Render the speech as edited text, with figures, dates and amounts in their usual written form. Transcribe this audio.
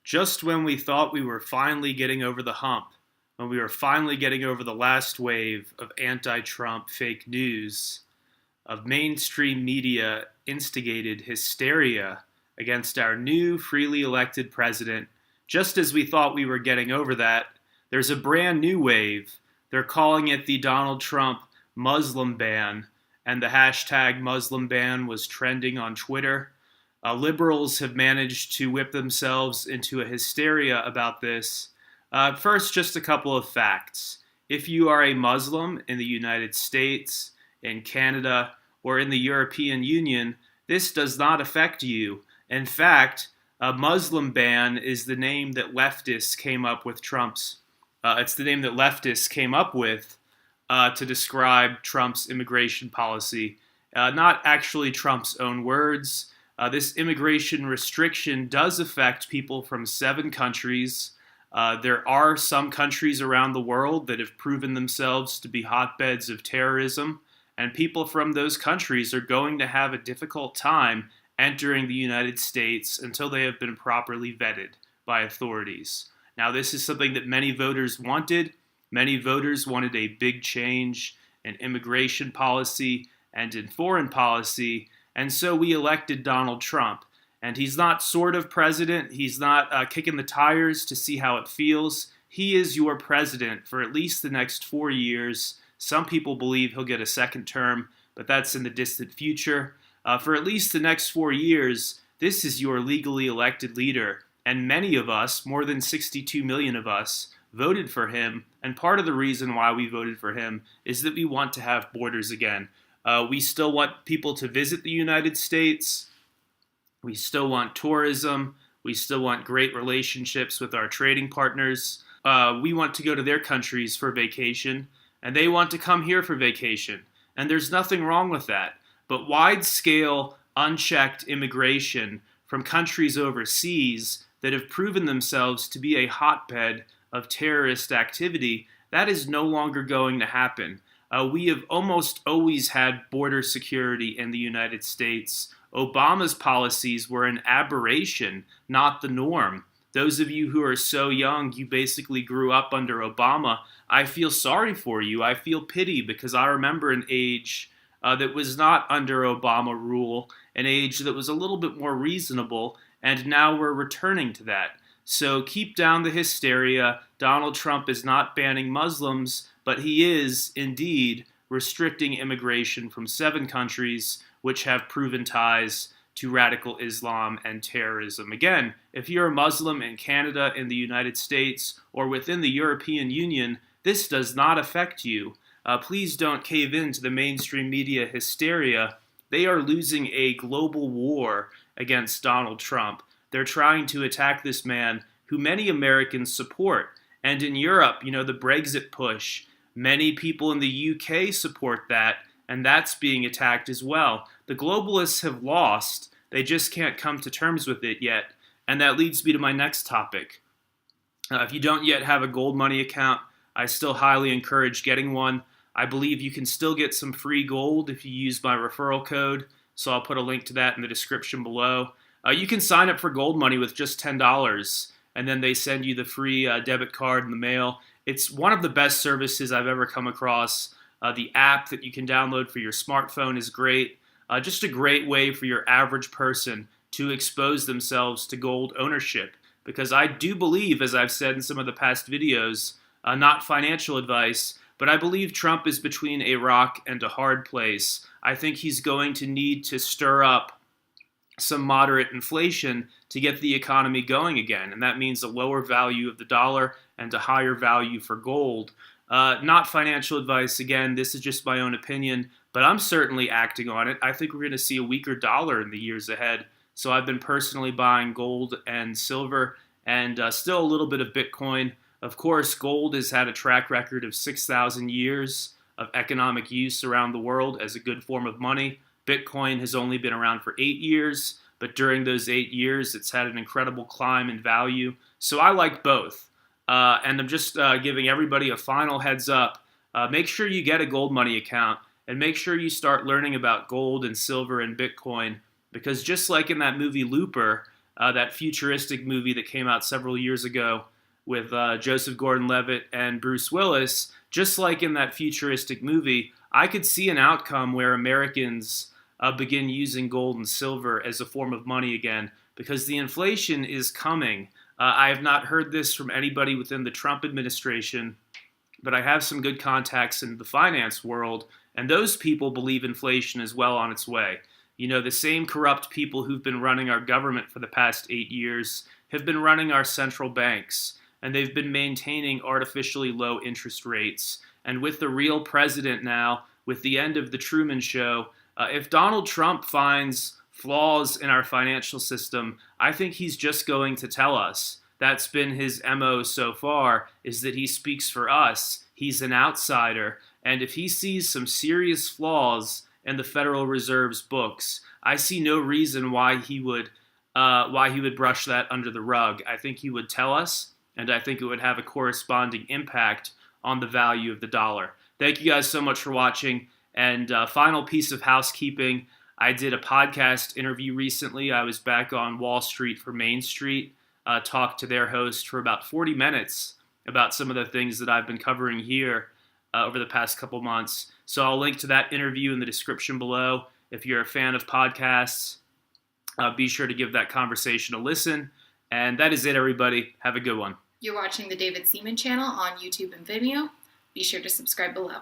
Just when we thought we were finally getting over the hump, when we were finally getting over the last wave of anti Trump fake news, of mainstream media instigated hysteria against our new freely elected president, just as we thought we were getting over that, there's a brand new wave. They're calling it the Donald Trump Muslim ban, and the hashtag Muslim ban was trending on Twitter. Liberals have managed to whip themselves into a hysteria about this. First, just a couple of facts. If you are a Muslim in the United States, in Canada, or in the European Union, this does not affect you. In fact, a Muslim ban is the name that leftists came up with it's the name that leftists came up with to describe Trump's immigration policy. Not actually Trump's own words. This immigration restriction does affect people from 7 countries. There are some countries around the world that have proven themselves to be hotbeds of terrorism, and people from those countries are going to have a difficult time entering the United States until they have been properly vetted by authorities. Now, this is something that many voters wanted. Many voters wanted a big change in immigration policy and in foreign policy, and so we elected Donald Trump. And he's not sort of president. He's not kicking the tires to see how it feels. He is your president for at least the next 4 years. Some people believe he'll get a second term, but that's in the distant future. For at least the next 4 years, this is your legally elected leader. And many of us, more than 62 million of us, voted for him. And part of the reason why we voted for him is that we want to have borders again. We still want people to visit the United States. We still want tourism. We still want great relationships with our trading partners. We want to go to their countries for vacation, and they want to come here for vacation. And there's nothing wrong with that. But wide-scale, unchecked immigration from countries overseas that have proven themselves to be a hotbed of terrorist activity, that is no longer going to happen. We have almost always had border security in the United States. Obama's policies were an aberration, not the norm. Those of you who are so young, you basically grew up under Obama. I feel sorry for you. I feel pity because I remember an age that was not under Obama rule, an age that was a little bit more reasonable, and now we're returning to that. So keep down the hysteria. Donald Trump is not banning Muslims, but he is indeed restricting immigration from 7 countries which have proven ties to radical Islam and terrorism. Again, if you're a Muslim in Canada, in the United States, or within the European Union, this does not affect you. Please don't cave in to the mainstream media hysteria. They are losing a global war against Donald Trump. They're trying to attack this man who many Americans support. And in Europe, the Brexit push, many people in the UK support that, and that's being attacked as well. The globalists have lost. They just can't come to terms with it yet. And that leads me to my next topic. If you don't yet have a gold money account, I still highly encourage getting one. I believe you can still get some free gold if you use my referral code, so I'll put a link to that in the description below. You can sign up for gold money with just $10, and then they send you the free debit card in the mail. It's one of the best services I've ever come across. The app that you can download for your smartphone is great. Just a great way for your average person to expose themselves to gold ownership. Because I do believe, as I've said in some of the past videos, not financial advice, but I believe Trump is between a rock and a hard place. I think he's going to need to stir up some moderate inflation to get the economy going again. And that means a lower value of the dollar and a higher value for gold. Not financial advice, again, this is just my own opinion, but I'm certainly acting on it. I think we're going to see a weaker dollar in the years ahead. So I've been personally buying gold and silver and still a little bit of Bitcoin. Of course, gold has had a track record of 6,000 years of economic use around the world as a good form of money. Bitcoin has only been around for 8 years, but during those 8 years, it's had an incredible climb in value. So I like both. And I'm just giving everybody a final heads up. Make sure you get a gold money account and make sure you start learning about gold and silver and Bitcoin, because just like in that movie Looper, that futuristic movie that came out several years ago with Joseph Gordon-Levitt and Bruce Willis. Just like in that futuristic movie, I could see an outcome where Americans begin using gold and silver as a form of money again, because the inflation is coming. I have not heard this from anybody within the Trump administration, but I have some good contacts in the finance world, and those people believe inflation is well on its way. You know, the same corrupt people who've been running our government for the past 8 years have been running our central banks, and they've been maintaining artificially low interest rates. And with the real president now, with the end of the Truman Show, if Donald Trump finds flaws in our financial system, I think he's just going to tell us. That's been his MO so far, is that he speaks for us. He's an outsider. And if he sees some serious flaws in the Federal Reserve's books, I see no reason why he would brush that under the rug. I think he would tell us, and I think it would have a corresponding impact on the value of the dollar. Thank you guys so much for watching. And final piece of housekeeping, I did a podcast interview recently. I was back on Wall Street for Main Street, talked to their host for about 40 minutes about some of the things that I've been covering here over the past couple months. So I'll link to that interview in the description below. If you're a fan of podcasts, be sure to give that conversation a listen. And that is it, everybody. Have a good one. You're watching the David Seaman channel on YouTube and Vimeo. Be sure to subscribe below.